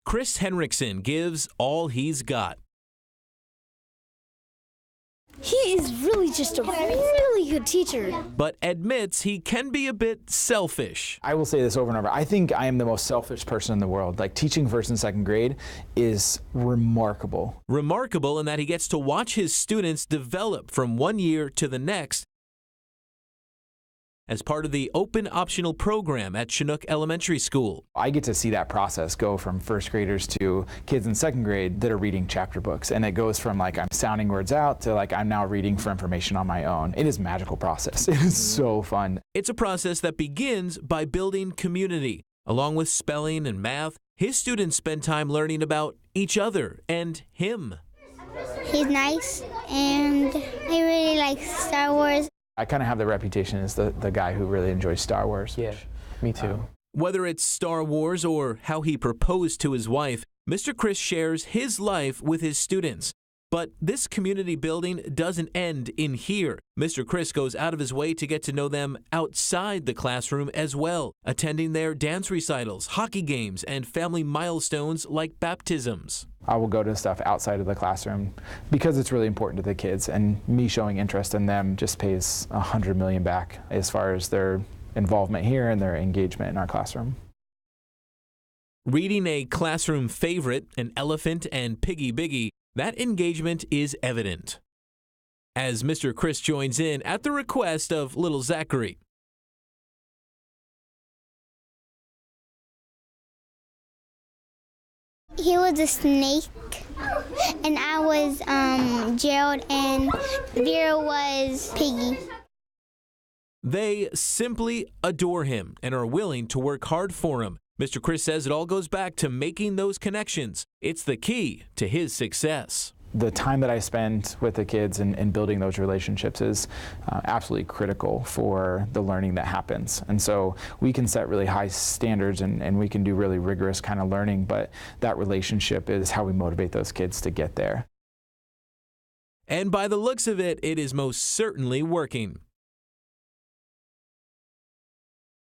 Chris Henriksen gives all he's got. He is really just a really good teacher. But admits he can be a bit selfish. I will say this over and over. I think I am the most selfish person in the world. Like, teaching first and second grade is remarkable. Remarkable in that he gets to watch his students develop from one year to the next as part of the open optional program at Chinook Elementary School. I get to see that process go from first graders to kids in second grade that are reading chapter books. And it goes from like I'm sounding words out to like I'm now reading for information on my own. It is a magical process. It is so fun. It's a process that begins by building community. Along with spelling and math, his students spend time learning about each other and him. He's nice and he really likes Star Wars. I kind of have the reputation as the guy who really enjoys Star Wars. Yeah, me too. Whether it's Star Wars or how he proposed to his wife, Mr. Chris shares his life with his students. But this community building doesn't end in here. Mr. Chris goes out of his way to get to know them outside the classroom as well, attending their dance recitals, hockey games, and family milestones like baptisms. I will go to stuff outside of the classroom because it's really important to the kids, and me showing interest in them just pays 100 million back as far as their involvement here and their engagement in our classroom. Reading a classroom favorite, An Elephant and Piggy Biggy, that engagement is evident. As Mr. Chris joins in at the request of little Zachary. He was a snake, and I was Gerald, and Vera was Piggy. They simply adore him and are willing to work hard for him. Mr. Chris says it all goes back to making those connections. It's the key to his success. The time that I spend with the kids and building those relationships is absolutely critical for the learning that happens. And so we can set really high standards and we can do really rigorous kind of learning, but that relationship is how we motivate those kids to get there. And by the looks of it, it is most certainly working.